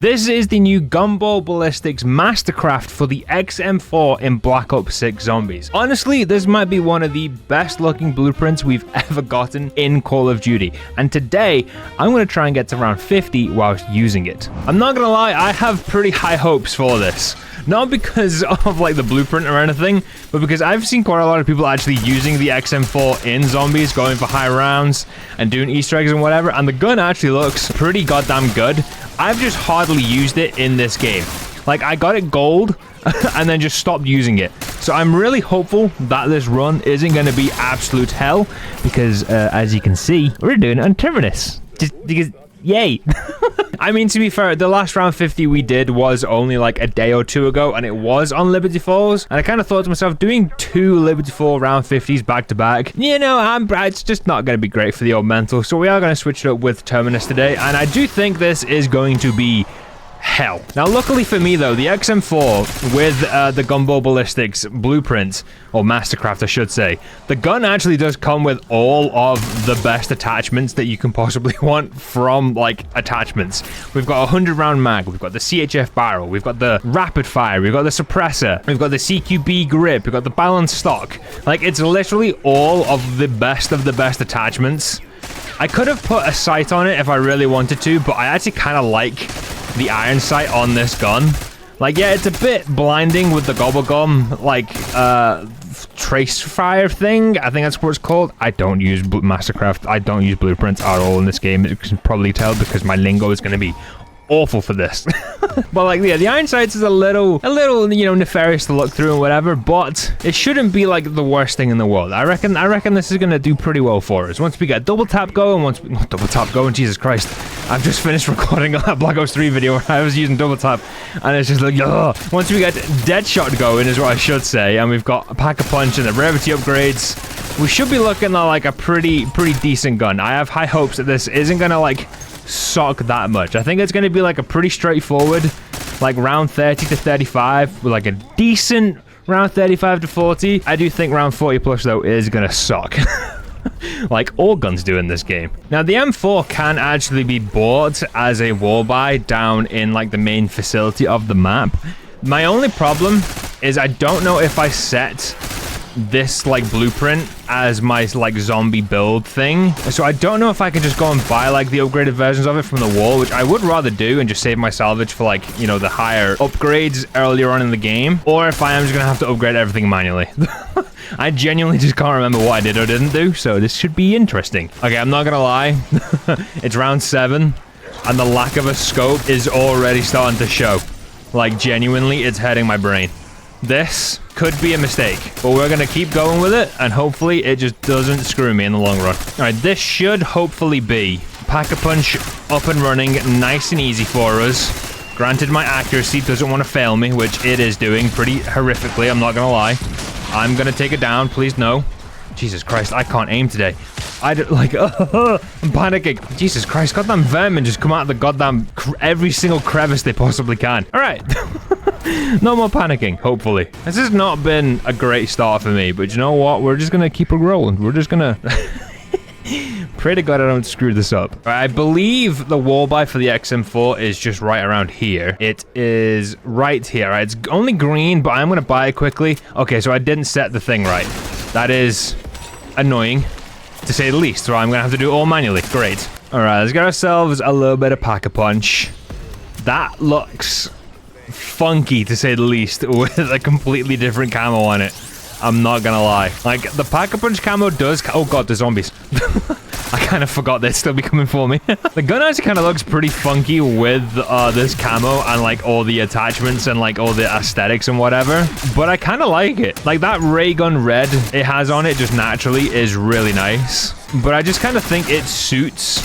This is the new Gumball Ballistics Mastercraft for the XM4 in Black Ops 6 Zombies. Honestly, this might be one of the best looking blueprints we've ever gotten in Call of Duty, and today I'm going to try and get to round 50 whilst using it. I'm not going to lie, I have pretty high hopes for this. Not because of like the blueprint or anything, but because I've seen quite a lot of people actually using the XM4 in Zombies, going for high rounds and doing Easter eggs and whatever, and the gun actually looks pretty goddamn good. I've just hardly used it in this game. Like, I got it gold and then just stopped using it. So I'm really hopeful that this run isn't going to be absolute hell, because as you can see, we're doing it on Terminus. Just because, yay. I mean, to be fair, the last round 50 we did was only like a day or two ago, and it was on Liberty Falls, and I kind of thought to myself, doing 2 Liberty Fall round 50s back to back, you know, it's just not going to be great for the old mental, so we are going to switch it up with Terminus today, and I do think this is going to be hell. Now, luckily for me, though, the XM4 with the Gumball Ballistics blueprint, or Mastercraft, I should say, the gun actually does come with all of the best attachments that you can possibly want from, like, attachments. We've got a 100-round mag, we've got the CHF barrel, we've got the rapid fire, we've got the suppressor, we've got the CQB grip, we've got the balanced stock. Like, it's literally all of the best attachments. I could have put a sight on it if I really wanted to, but I actually kind of like the iron sight on this gun. Like, yeah, it's a bit blinding with the gobblegum, like, trace fire thing. I think that's what it's called. I don't use Mastercraft. I don't use blueprints at all in this game. You can probably tell because my lingo is going to be awful for this. But like, yeah, the iron sights is a little, you know, nefarious to look through and whatever, but it shouldn't be like the worst thing in the world. I reckon this is gonna do pretty well for us. Once we get double tap going, not double tap going, Jesus Christ. I've just finished recording a Black Ops 3 video where I was using double tap, and it's just like, ugh. Once we get dead shot going is what I should say, and we've got a pack a punch and the rarity upgrades, we should be looking at like a pretty decent gun. I have high hopes that this isn't gonna like suck that much. I think it's going to be like a pretty straightforward, like round 30 to 35 with like a decent round 35 to 40. I do think round 40 plus though is going to suck. Like all guns do in this game. Now the M4 can actually be bought as a wall buy down in like the main facility of the map. My only problem is I don't know if I set this like blueprint as my like zombie build thing, so I don't know if I can just go and buy like the upgraded versions of it from the wall, which I would rather do and just save my salvage for like, you know, the higher upgrades earlier on in the game, or if I am just gonna have to upgrade everything manually. I genuinely just can't remember what I did or didn't do, so this should be interesting. Okay, I'm not gonna lie. It's round 7 and the lack of a scope is already starting to show. Like, genuinely, it's hurting my brain. This could be a mistake, but we're going to keep going with it, and hopefully it just doesn't screw me in the long run. Alright, this should hopefully be Pack-a-Punch up and running, nice and easy for us. Granted, my accuracy doesn't want to fail me, which it is doing pretty horrifically, I'm not going to lie. I'm going to take it down, please no. Jesus Christ, I can't aim today. I'm panicking. Jesus Christ, goddamn vermin just come out of the goddamn every single crevice they possibly can. Alright. No more panicking, hopefully. This has not been a great start for me, but you know what? We're just gonna keep it rolling. We're just gonna pray to God I don't screw this up. I believe the wall buy for the XM4 is just right around here. It is right here. Right? It's only green, but I'm gonna buy it quickly. Okay, so I didn't set the thing right. That is annoying, to say the least. So I'm gonna have to do it all manually. Great. All right, let's get ourselves a little bit of Pack-a-Punch. That looks funky, to say the least, with a completely different camo on it. I'm not gonna lie. Like, the Pack-a-Punch camo does... Oh god, the zombies. I kind of forgot they'd still be coming for me. The gun actually kind of looks pretty funky with this camo and like all the attachments and like all the aesthetics and whatever. But I kind of like it. Like that ray gun red it has on it just naturally is really nice. But I just kind of think it suits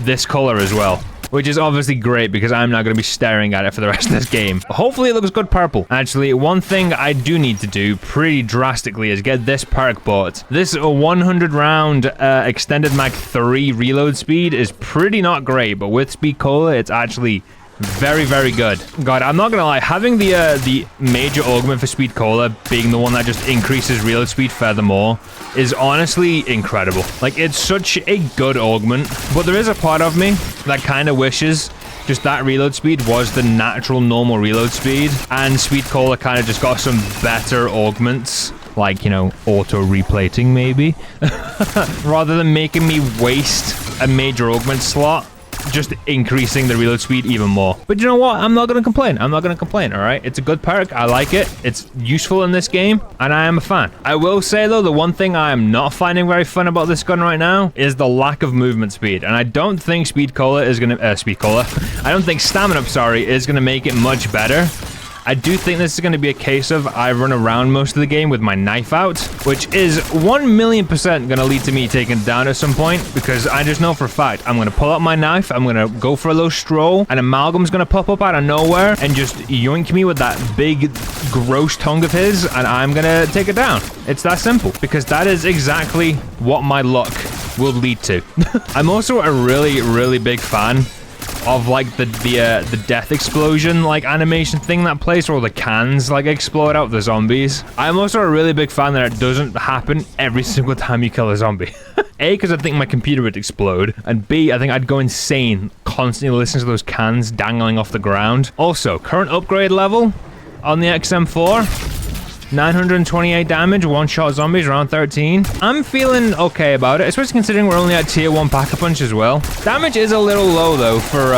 this color as well, which is obviously great because I'm not going to be staring at it for the rest of this game. Hopefully it looks good purple. Actually, one thing I do need to do pretty drastically is get this perk bought. This 100 round extended mag 3 reload speed is pretty not great, but with Speed Cola, it's actually very good. God, I'm not gonna lie, having the major augment for Speed Cola being the one that just increases reload speed furthermore is honestly incredible. Like, it's such a good augment, but there is a part of me that kind of wishes Just that reload speed was the natural normal reload speed, and Speed Cola kind of just got some better augments, like, you know, auto replating maybe, rather than making me waste a major augment slot, just increasing the reload speed even more. But you know what? I'm not going to complain. I'm not going to complain, all right? It's a good perk. I like it. It's useful in this game, and I am a fan. I will say, though, the one thing I am not finding very fun about this gun right now is the lack of movement speed, and I don't think Speed Cola is going to... I don't think Stamina Up, sorry, is going to make it much better. I do think this is going to be a case of I run around most of the game with my knife out, which is 1,000,000% going to lead to me taking it down at some point, because I just know for a fact I'm going to pull out my knife, I'm going to go for a little stroll, and Amalgam's going to pop up out of nowhere and just yoink me with that big, gross tongue of his, and I'm going to take it down. It's that simple, because that is exactly what my luck will lead to. I'm also a really, really big fan of like the death explosion like animation thing that plays where all the cans like explode out of the zombies. I'm also a really big fan that it doesn't happen every single time you kill a zombie. A, because I think my computer would explode, and B, I think I'd go insane constantly listening to those cans dangling off the ground. Also, current upgrade level on the XM4, 928 damage, one-shot zombies, round 13. I'm feeling okay about it, especially considering we're only at tier 1 Pack-a-Punch as well. Damage is a little low, though, for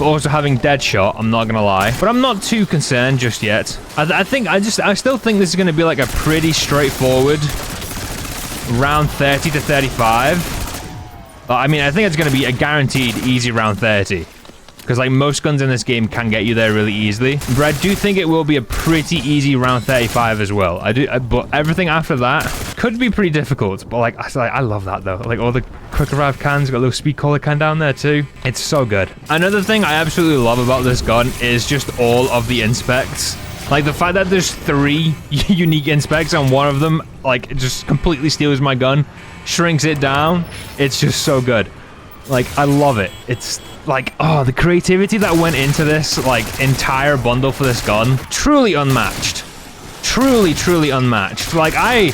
also having Deadshot, I'm not gonna lie. But I'm not too concerned just yet. I still think this is gonna be like a pretty straightforward round 30 to 35. I mean, I think it's gonna be a guaranteed easy round 30. Because like most guns in this game can get you there really easily, but I do think it will be a pretty easy round 35 as well. But everything after that could be pretty difficult. But like I love that though. Like all the quick revive cans, got a little Speed Cola can down there too. It's so good. Another thing I absolutely love about this gun is just all of the inspects. Like the fact that there's 3 unique inspects and one of them like just completely steals my gun, shrinks it down. It's just so good. Like I love it. It's like, oh, the creativity that went into this like entire bundle for this gun, truly unmatched. Truly unmatched. Like I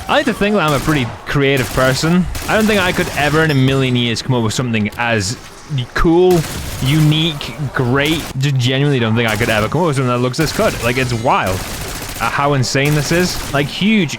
like to think that I'm a pretty creative person. I don't think I could ever in a million years come up with something as cool, unique, great. Just genuinely don't think I could ever come up with something that looks this good. Like it's wild how insane this is. Like huge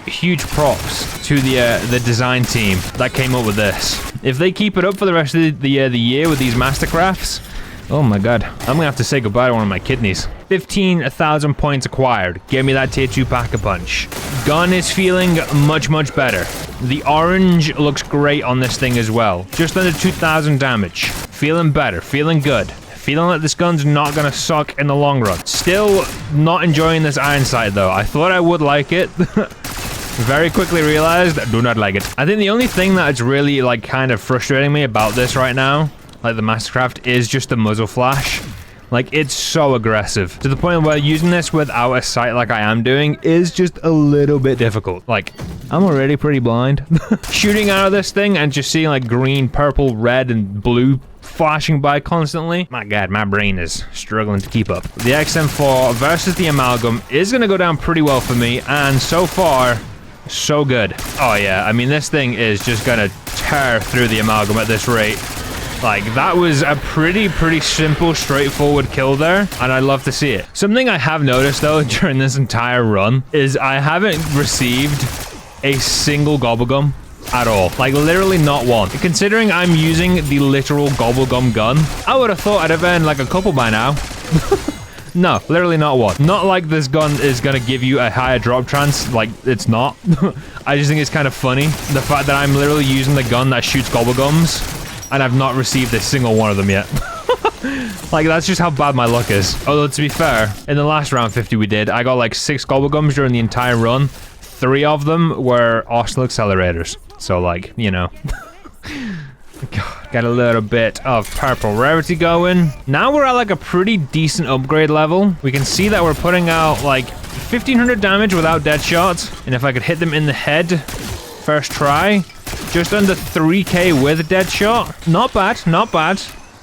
props to the design team that came up with this. If they keep it up for the rest of the year with these mastercrafts, oh my god, I'm gonna have to say goodbye to one of my kidneys. 15,000 points acquired. Give me that tier 2 Pack-a-Punch. Gun is feeling much better. The orange looks great on this thing as well. Just under 2,000 damage. Feeling better, feeling good. Feeling like this gun's not gonna suck in the long run. Still not enjoying this iron sight though. I thought I would like it. Very quickly realized I do not like it. I think the only thing that's really like kind of frustrating me about this right now, like the Mastercraft, is just the muzzle flash. Like it's so aggressive to the point where using this without a sight like I am doing is just a little bit difficult. Like I'm already pretty blind. Shooting out of this thing and just seeing like green, purple, red, and blue flashing by constantly. My god, my brain is struggling to keep up. The XM4 versus the Amalgam is going to go down pretty well for me, and so far, so good. Oh yeah, I mean, this thing is just going to tear through the Amalgam at this rate. Like, that was a pretty simple, straightforward kill there, and I love to see it. Something I have noticed, though, during this entire run is I haven't received a single gobblegum at all. Like, literally not one. Considering I'm using the literal gobblegum gun, I would have thought I'd have earned like a couple by now. No, literally not one. Not like this gun is gonna give you a higher drop chance. Like, it's not. I just think it's kind of funny. The fact that I'm literally using the gun that shoots gobblegums, and I've not received a single one of them yet. Like, that's just how bad my luck is. Although, to be fair, in the last round 50 we did, I got like 6 gobblegums during the entire run. 3 of them were Arsenal accelerators. So, like, you know. Got a little bit of purple rarity going. Now we're at like a pretty decent upgrade level. We can see that we're putting out like 1,500 damage without dead shots. And if I could hit them in the head first try, just under 3k with dead shot. Not bad, not bad.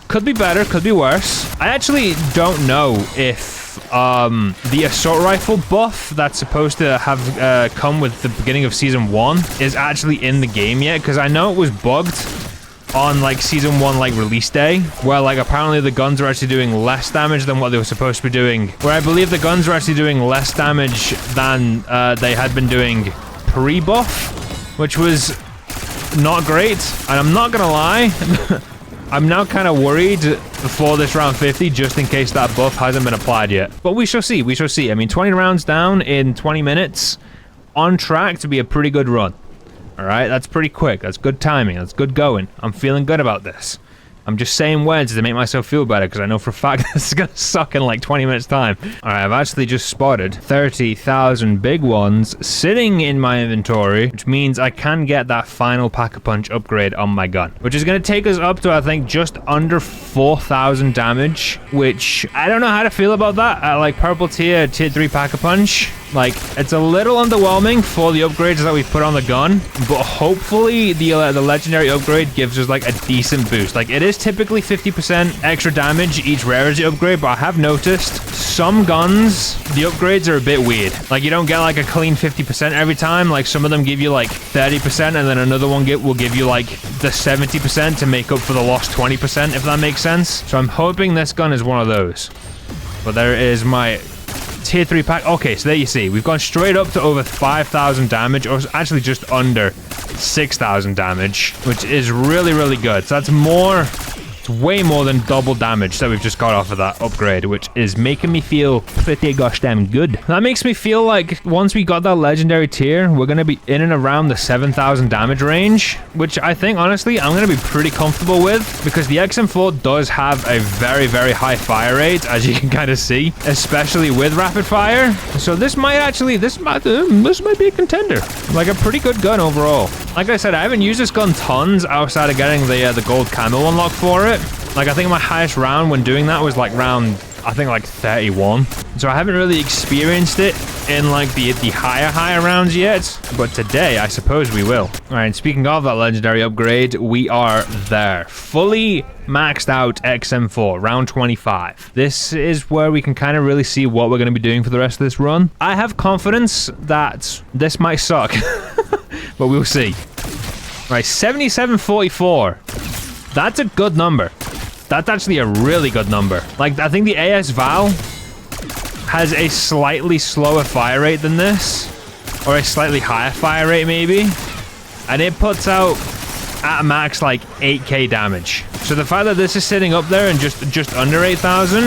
Could be better, could be worse. I actually don't know if the assault rifle buff that's supposed to have come with the beginning of season 1 is actually in the game yet, because I know it was bugged on like season 1 like release day, where like apparently the guns are actually doing less damage than what they were supposed to be doing, where I believe the guns are actually doing less damage than they had been doing pre-buff, which was not great. And I'm not gonna lie, I'm now kind of worried for this round 50 just in case that buff hasn't been applied yet, but we shall see. I mean, 20 rounds down in 20 minutes, on track to be a pretty good run. All right, that's pretty quick. That's good timing. That's good going. I'm feeling good about this. I'm just saying words to make myself feel better because I know for a fact this is going to suck in like 20 minutes time. All right, I've actually just spotted 30,000 big ones sitting in my inventory, which means I can get that final Pack-a-Punch upgrade on my gun, which is going to take us up to, I think, just under 4,000 damage, which I don't know how to feel about that at like purple tier 3 Pack-a-Punch. Like, it's a little underwhelming for the upgrades that we've put on the gun, but hopefully the legendary upgrade gives us like a decent boost. Like, it is typically 50% extra damage each rarity upgrade, but I have noticed some guns, the upgrades are a bit weird. Like, you don't get like a clean 50% every time. Like, some of them give you like 30%, and then another one will give you like the 70% to make up for the lost 20%, if that makes sense. So I'm hoping this gun is one of those. But there is my tier 3 pack. Okay, so there you see, we've gone straight up to over 5,000 damage, or actually just under 6,000 damage, which is really, really good. So that's more, it's way more than double damage that we've just got off of that upgrade, which is making me feel pretty gosh damn good. That makes me feel like once we got that legendary tier, we're going to be in and around the 7,000 damage range, which I think, honestly, I'm going to be pretty comfortable with, because the XM4 does have a very, very high fire rate, as you can kind of see, especially with rapid fire. So this might actually, this might be a contender. Like, a pretty good gun overall. Like I said, I haven't used this gun tons outside of getting the gold camo unlock for it. Like, I think my highest round when doing that was like round, I think like 31. So I haven't really experienced it in like the higher rounds yet, but today I suppose we will. All right, speaking of that legendary upgrade, we are there. Fully maxed out XM4, round 25. This is where we can kind of really see what we're going to be doing for the rest of this run. I have confidence that this might suck, but we'll see. All right, 7744. That's a good number. That's actually a really good number. Like, I think the AS Val has a slightly slower fire rate than this, or a slightly higher fire rate maybe, and it puts out at max like 8k damage. So the fact that this is sitting up there and just under 8,000,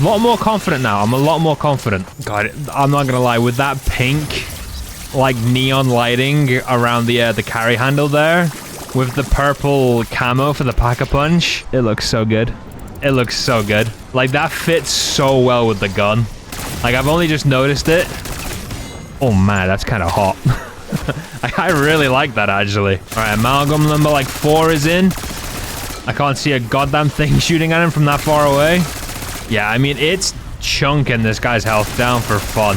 a lot more confident now. I'm a lot more confident. God, I'm not gonna lie, with that pink like neon lighting around the carry handle there, with the purple camo for the Pack-a-Punch, it looks so good. It looks so good. Like, that fits so well with the gun. Like, I've only just noticed it. Oh man, that's kind of hot. I really like that, actually. All right, amalgam number like 4 is in. I can't see a goddamn thing shooting at him from that far away. Yeah, I mean, it's chunking this guy's health down for fun.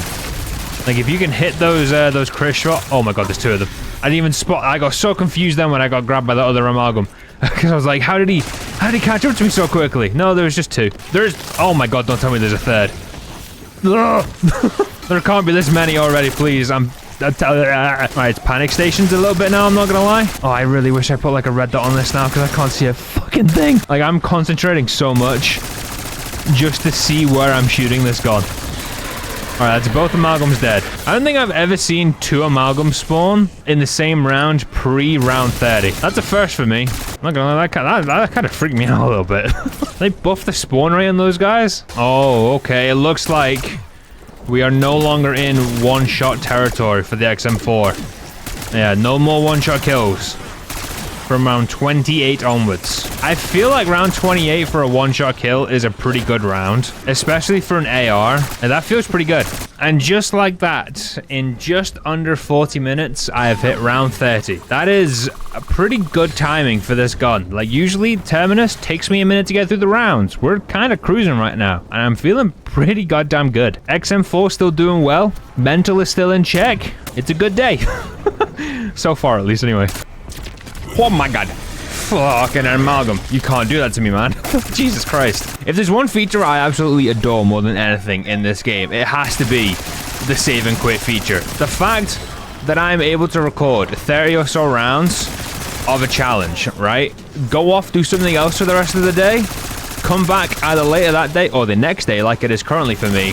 Like, if you can hit those crit shots. Oh my god, there's 2 of them. I didn't even spot. I got so confused then when I got grabbed by the other amalgam, because I was like, how did he catch up to me so quickly? No, there was just 2. Oh my god, don't tell me there's a 3rd. There can't be this many already, please. Right, it's panic stations a little bit now, I'm not gonna lie. Oh, I really wish I put like a red dot on this now, because I can't see a fucking thing. Like, I'm concentrating so much just to see where I'm shooting this gun. Alright, that's both amalgams dead. I don't think I've ever seen 2 amalgams spawn in the same round pre-round 30. That's a first for me. I'm not gonna lie, that kind of freaked me out a little bit. They buffed the spawn rate on those guys? Oh, okay. It looks like we are no longer in one-shot territory for the XM4. Yeah, no more one-shot kills from round 28 onwards. I feel like round 28 for a one-shot kill is a pretty good round, especially for an AR, and that feels pretty good. And just like that, in just under 40 minutes, I have hit round 30. That is a pretty good timing for this gun. Like, usually Terminus takes me a minute to get through the rounds. We're kind of cruising right now, and I'm feeling pretty goddamn good. XM4 still doing well. Mental is still in check. It's a good day. So far, at least, anyway. Oh my god. Fucking amalgam. You can't do that to me, man. Jesus Christ. If there's one feature I absolutely adore more than anything in this game, it has to be the save and quit feature. The fact that I'm able to record 30 or so rounds of a challenge, right? Go off, do something else for the rest of the day, come back either later that day or the next day, like it is currently for me,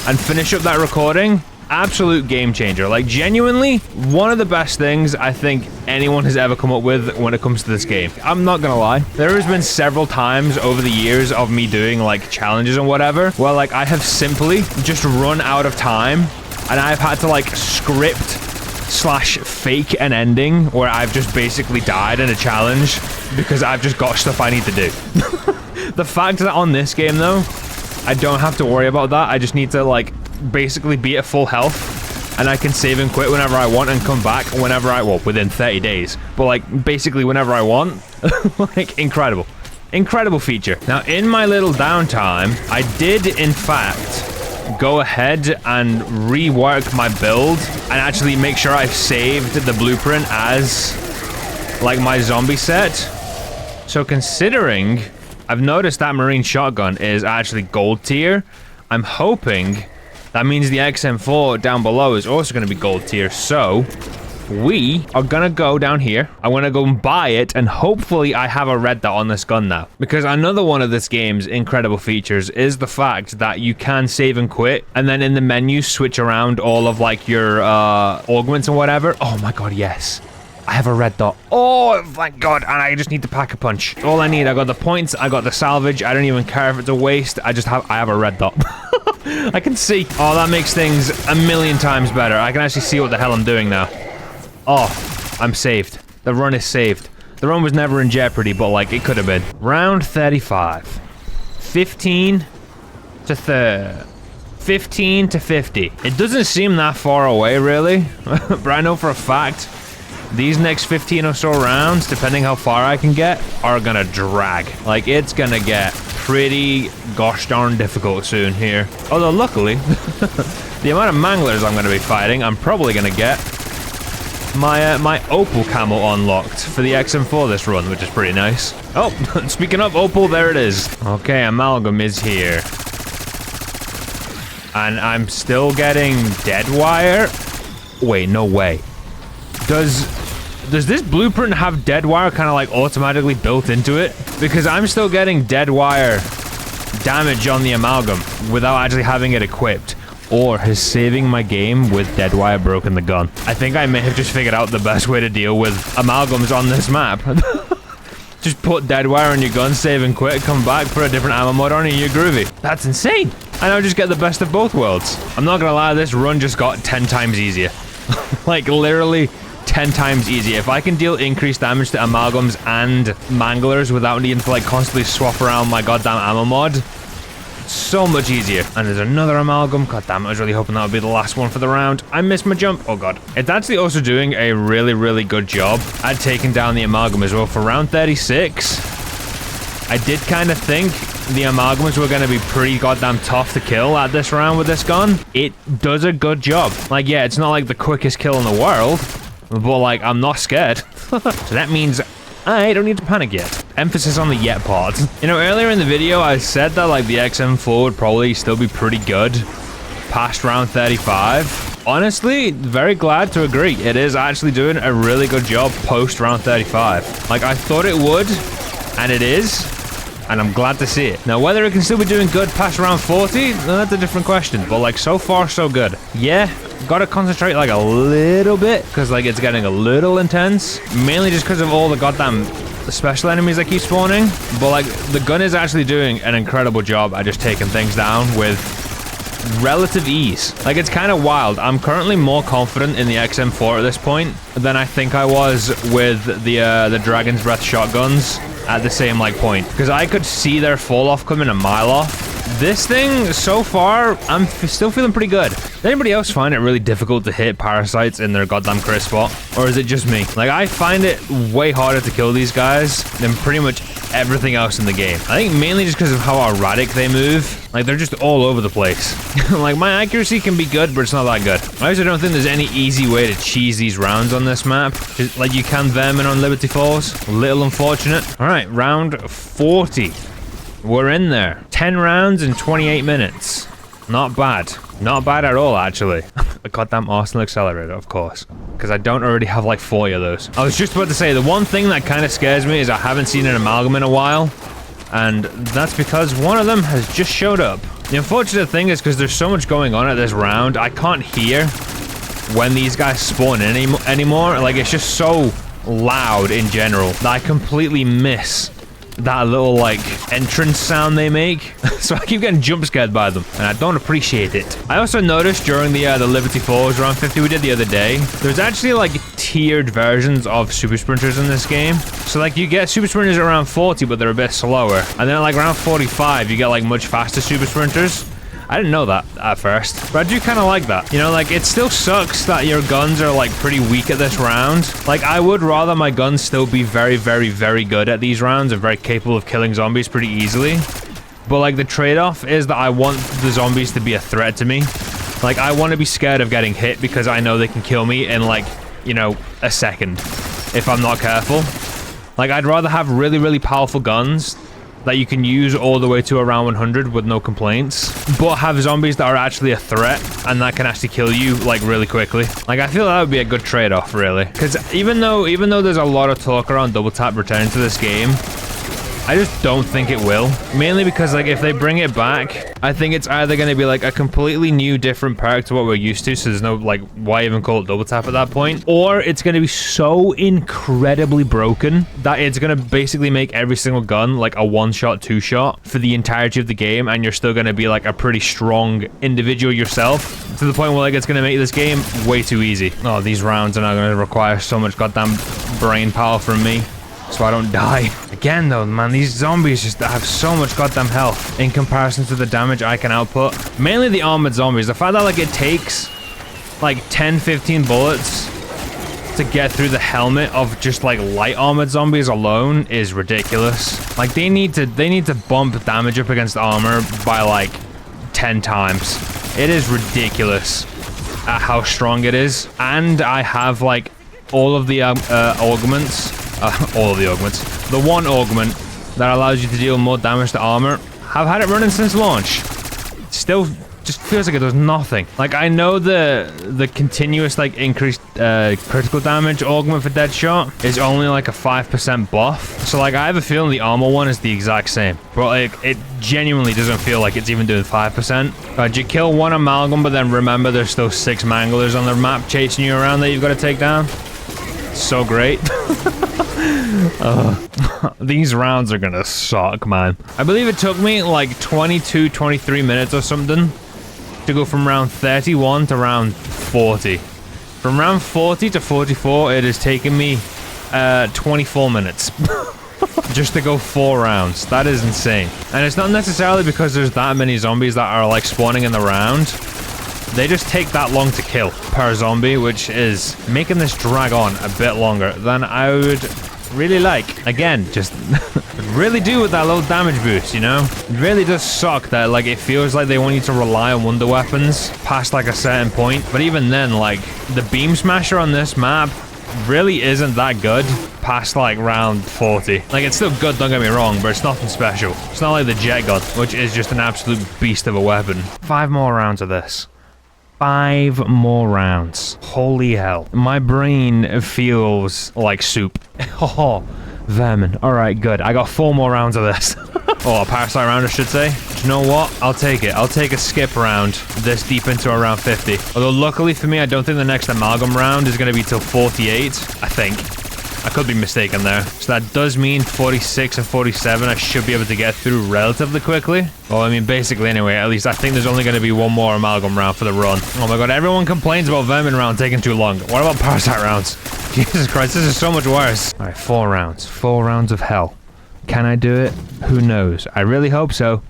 and finish up that recording. Absolute game changer. Like, genuinely, one of the best things I think anyone has ever come up with when it comes to this game. I'm not gonna lie. There has been several times over the years of me doing, like, challenges and whatever, where, like, I have simply just run out of time, and I've had to, like, script / fake an ending where I've just basically died in a challenge because I've just got stuff I need to do. The fact that on this game, though, I don't have to worry about that. I just need to, like, basically be at full health, and I can save and quit whenever I want and come back whenever I, well, within 30 days, but, like, basically whenever I want. Like, incredible. Incredible feature. Now, in my little downtime, I did, in fact, go ahead and rework my build and actually make sure I've saved the blueprint as, like, my zombie set. So considering I've noticed that marine shotgun is actually gold tier, I'm hoping that means the XM4 down below is also going to be gold tier. So we are gonna go down here. I want to go and buy it, and hopefully I have a red dot on this gun now. Because another one of this game's incredible features is the fact that you can save and quit, and then in the menu switch around all of, like, your augments and whatever. Oh my god, yes. I have a red dot. Oh, thank god. And I just need to pack a punch. All I need, I got the points, I got the salvage. I don't even care if it's a waste. I have a red dot. I can see. Oh, that makes things a million times better. I can actually see what the hell I'm doing now. Oh, I'm saved. The run is saved. The run was never in jeopardy, but, like, it could have been. Round 35. 15 to 50. It doesn't seem that far away, really. But I know for a fact these next 15 or so rounds, depending how far I can get, are gonna drag. Like, it's gonna get pretty gosh darn difficult soon here. Although, luckily, the amount of manglers I'm gonna be fighting, I'm probably gonna get my opal camo unlocked for the XM4 this run, which is pretty nice. Oh, speaking of opal, there it is. Okay, amalgam is here. And I'm still getting dead wire. Wait, no way. Does this blueprint have dead wire kind of, like, automatically built into it? Because I'm still getting dead wire damage on the amalgam without actually having it equipped. Or has saving my game with dead wire broken the gun? I think I may have just figured out the best way to deal with amalgams on this map. Just put dead wire on your gun, save and quit, come back, put a different ammo mod on, and you're groovy. That's insane. I now just get the best of both worlds. I'm not gonna lie, this run just got 10 times easier. Like, literally 10 times easier. If I can deal increased damage to amalgams and manglers without needing to, like, constantly swap around my goddamn ammo mod, so much easier. And there's another amalgam. God damn it, I was really hoping that would be the last one for the round. I missed my jump. Oh god. It's actually also doing a really, really good job at taking down the amalgam as well. For round 36, I did kind of think the amalgams were going to be pretty goddamn tough to kill at this round with this gun. It does a good job. Like, yeah, it's not like the quickest kill in the world, but, like, I'm not scared. So that means I don't need to panic yet. Emphasis on the yet part. You know, earlier in the video, I said that, like, the XM4 would probably still be pretty good past round 35. Honestly, very glad to agree. It is actually doing a really good job post round 35. Like, I thought it would, and it is, and I'm glad to see it. Now, whether it can still be doing good past round 40, that's a different question. But, like, so far, so good. Yeah, gotta concentrate, like, a little bit, because, like, it's getting a little intense. Mainly just because of all the goddamn special enemies that keep spawning. But, like, the gun is actually doing an incredible job at just taking things down with relative ease. Like, it's kind of wild. I'm currently more confident in the XM4 at this point than I think I was with the Dragon's Breath shotguns at the same, like, point. Because I could see their fall off coming a mile off. This thing, so far, I'm still feeling pretty good. Does anybody else find it really difficult to hit parasites in their goddamn crit spot? Or is it just me? Like, I find it way harder to kill these guys than pretty much everything else in the game. I think mainly just because of how erratic they move. Like, they're just all over the place. Like, my accuracy can be good, but it's not that good. I also don't think there's any easy way to cheese these rounds on this map. Just like you can Vermin on Liberty Falls. A little unfortunate. Alright, round 40. We're in there. 10 rounds in 28 minutes. Not bad. Not bad at all, actually. a goddamn Arsenal Accelerator, of course. Because I don't already have like 40 of those. I was just about to say, the one thing that kind of scares me is I haven't seen an Amalgam in a while. And that's because one of them has just showed up. The unfortunate thing is because there's so much going on at this round, I can't hear when these guys spawn in anymore. Like, it's just so loud in general that I completely miss that little, like, entrance sound they make. So I keep getting jump scared by them, and I don't appreciate it. I also noticed during the Liberty Falls round 50 we did the other day, there's actually, like, tiered versions of Super Sprinters in this game. So, like, you get Super Sprinters around 40, but they're a bit slower. And then, like, around 45, you get, like, much faster Super Sprinters. I didn't know that at first, but I do kind of like that. You know, like, it still sucks that your guns are, like, pretty weak at this round. Like, I would rather my guns still be very, very, very good at these rounds and very capable of killing zombies pretty easily. But, like, the trade-off is that I want the zombies to be a threat to me. Like, I want to be scared of getting hit because I know they can kill me in, like, you know, a second if I'm not careful. Like, I'd rather have really, really powerful guns that you can use all the way to around 100 with no complaints, but have zombies that are actually a threat and that can actually kill you, like, really quickly. Like, I feel that would be a good trade-off, really. Because even though there's a lot of talk around double tap returning to this game, I just don't think it will. Mainly because, like, if they bring it back, I think it's either going to be, like, a completely new, different perk to what we're used to, so there's no, like, why even call it double tap at that point? Or it's going to be so incredibly broken that it's going to basically make every single gun, like, a one-shot, two-shot for the entirety of the game, and you're still going to be, like, a pretty strong individual yourself, to the point where, like, it's going to make this game way too easy. Oh, these rounds are now going to require so much goddamn brain power from me, so I don't die. Again, though, man, these zombies just have so much goddamn health in comparison to the damage I can output. Mainly the armored zombies. The fact that, like, it takes, like, 10, 15 bullets to get through the helmet of just, like, light armored zombies alone is ridiculous. Like, they need to bump damage up against armor by, like, 10 times. It is ridiculous at how strong it is. And I have, like, all of the augments. All of the augments. The one augment that allows you to deal more damage to armor. I've had it running since launch. Still just feels like it does nothing. Like, I know the continuous, like, increased critical damage augment for Deadshot is only like a 5% buff. So, like, I have a feeling the armor one is the exact same. But, like, it genuinely doesn't feel like it's even doing 5%. You kill one Amalgam, but then remember there's still 6 Manglers on the map chasing you around that you've got to take down. So great. These rounds are gonna suck, man. I believe it took me like 22, 23 minutes or something to go from round 31 to round 40. From round 40 to 44, it has taken me 24 minutes. Just to go 4 rounds. That is insane. And it's not necessarily because there's that many zombies that are, like, spawning in the round. They just take that long to kill per zombie, which is making this drag on a bit longer than I would really like. Again, just really do with that little damage boost, you know? It really does suck that, like, it feels like they want you to rely on wonder weapons past, like, a certain point. But even then, like, the beam smasher on this map really isn't that good past, like, round 40. Like, it's still good, don't get me wrong, but it's nothing special. It's not like the jet gun, which is just an absolute beast of a weapon. 5 more rounds of this. 5 more rounds. Holy hell. My brain feels like soup. Oh, vermin. Alright, good. I got 4 more rounds of this. Oh, a parasite round, I should say. Do you know what? I'll take it. I'll take a skip round this deep into around 50. Although, luckily for me, I don't think the next Amalgam round is going to be till 48. I think. I could be mistaken there. So that does mean 46 and 47 I should be able to get through relatively quickly. Well, I mean, basically anyway. At least I think there's only going to be 1 more Amalgam round for the run. Oh my god, everyone complains about Vermin round taking too long. What about Parasite rounds? Jesus Christ, this is so much worse. Alright, 4 rounds. 4 rounds of hell. Can I do it? Who knows? I really hope so.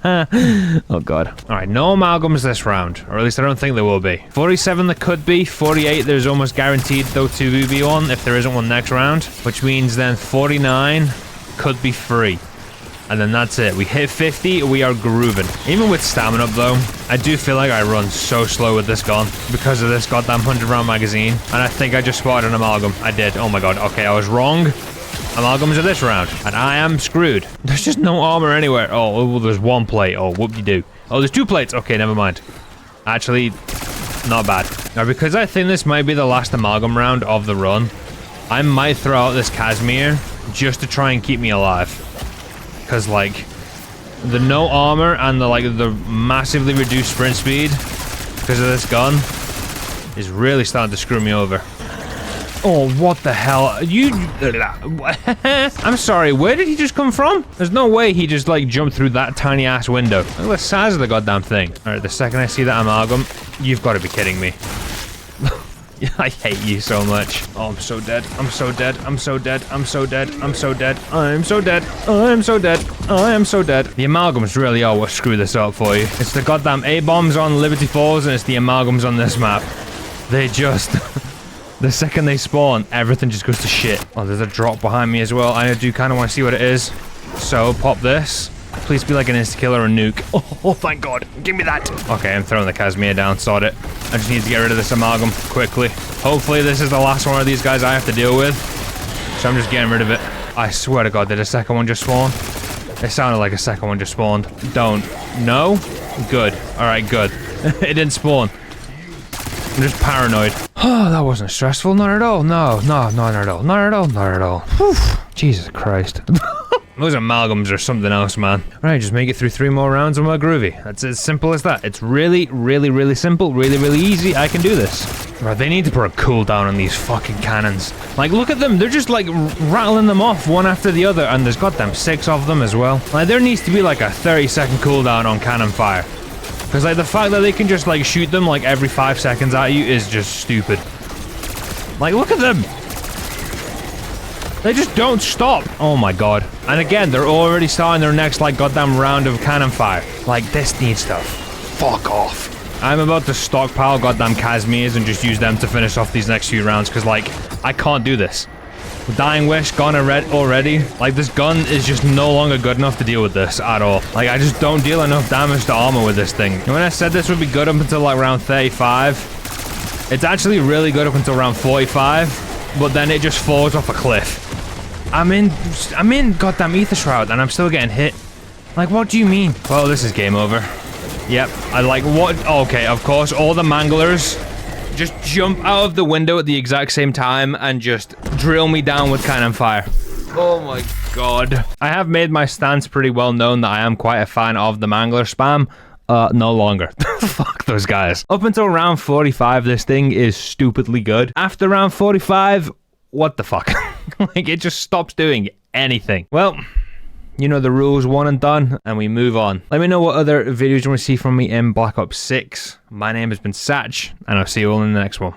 Oh god. Alright, no Amalgams this round. Or at least I don't think there will be. 47 there could be. 48 there's almost guaranteed though to be one if there isn't one next round. Which means then 49 could be free. And then that's it. We hit 50, we are grooving. Even with stamina up though, I do feel like I run so slow with this gun because of this goddamn 100 round magazine. And I think I just spotted an Amalgam. I did. Oh my god. Okay, I was wrong. Amalgams are this round, and I am screwed. There's just no armor anywhere. Oh, well, there's 1 plate. Oh, whoop-de-doo. Oh, there's 2 plates. Okay, never mind. Actually, not bad. Now, because I think this might be the last amalgam round of the run, I might throw out this Casimir just to try and keep me alive. Because, like, the no armor and the massively reduced sprint speed because of this gun is really starting to screw me over. Oh, what the hell? You... I'm sorry, where did he just come from? There's no way he just, like, jumped through that tiny-ass window. Look at the size of the goddamn thing. Alright, the second I see that amalgam, you've got to be kidding me. I hate you so much. Oh, I'm so dead. I'm so dead. I'm so dead. I'm so dead. I'm so dead. I'm so dead. I'm so dead. I am so dead. The amalgams really are what screw this up for you. It's the goddamn A-bombs on Liberty Falls and it's the amalgams on this map. They just... The second they spawn, everything just goes to shit. Oh, there's a drop behind me as well. I do kind of want to see what it is. So, pop this. Please be like an insta-kill or a nuke. Oh, thank God. Give me that. Okay, I'm throwing the Casimir down. Sod it. I just need to get rid of this amalgam quickly. Hopefully, this is the last one of these guys I have to deal with. So I'm just getting rid of it. I swear to God, did a second one just spawn? It sounded like a second one just spawned. Don't. No? Good. Alright, good. It didn't spawn. I'm just paranoid. Oh, that wasn't stressful. Not at all. No, not at all. Not at all. Not at all. Whew. Jesus Christ. Those amalgams are something else, man. Right, just make it through 3 more rounds and we're groovy. That's as simple as that. It's really, really, really simple. Really, really easy. I can do this. Right, they need to put a cooldown on these fucking cannons. Like, look at them. They're just, like, rattling them off one after the other. And there's goddamn 6 of them as well. Like, there needs to be, like, a 30-second cooldown on cannon fire. Because, like, the fact that they can just, like, shoot them, like, every 5 seconds at you is just stupid. Like, look at them! They just don't stop! Oh my God. And again, they're already starting their next, like, goddamn round of cannon fire. Like, this needs to fuck off. I'm about to stockpile goddamn Casimirs and just use them to finish off these next few rounds, because, like, I can't do this. Dying Wish gone already. Like, this gun is just no longer good enough to deal with this at all. Like, I just don't deal enough damage to armor with this thing. And when I said this would be good up until, like, round 35, it's actually really good up until round 45, but then it just falls off a cliff. I'm in goddamn Ether Shroud, and I'm still getting hit. Like, what do you mean? Well, this is game over. Yep, I like, what? Okay, of course, all the manglers just jump out of the window at the exact same time and just drill me down with cannon fire. Oh my God. I have made my stance pretty well known that I am quite a fan of the mangler spam. No longer. Fuck those guys. Up until round 45, this thing is stupidly good. After round 45, what the fuck? Like, it just stops doing anything. Well, you know the rules, one and done, and we move on. Let me know what other videos you want to see from me in Black Ops 6. My name has been Satch, and I'll see you all in the next one.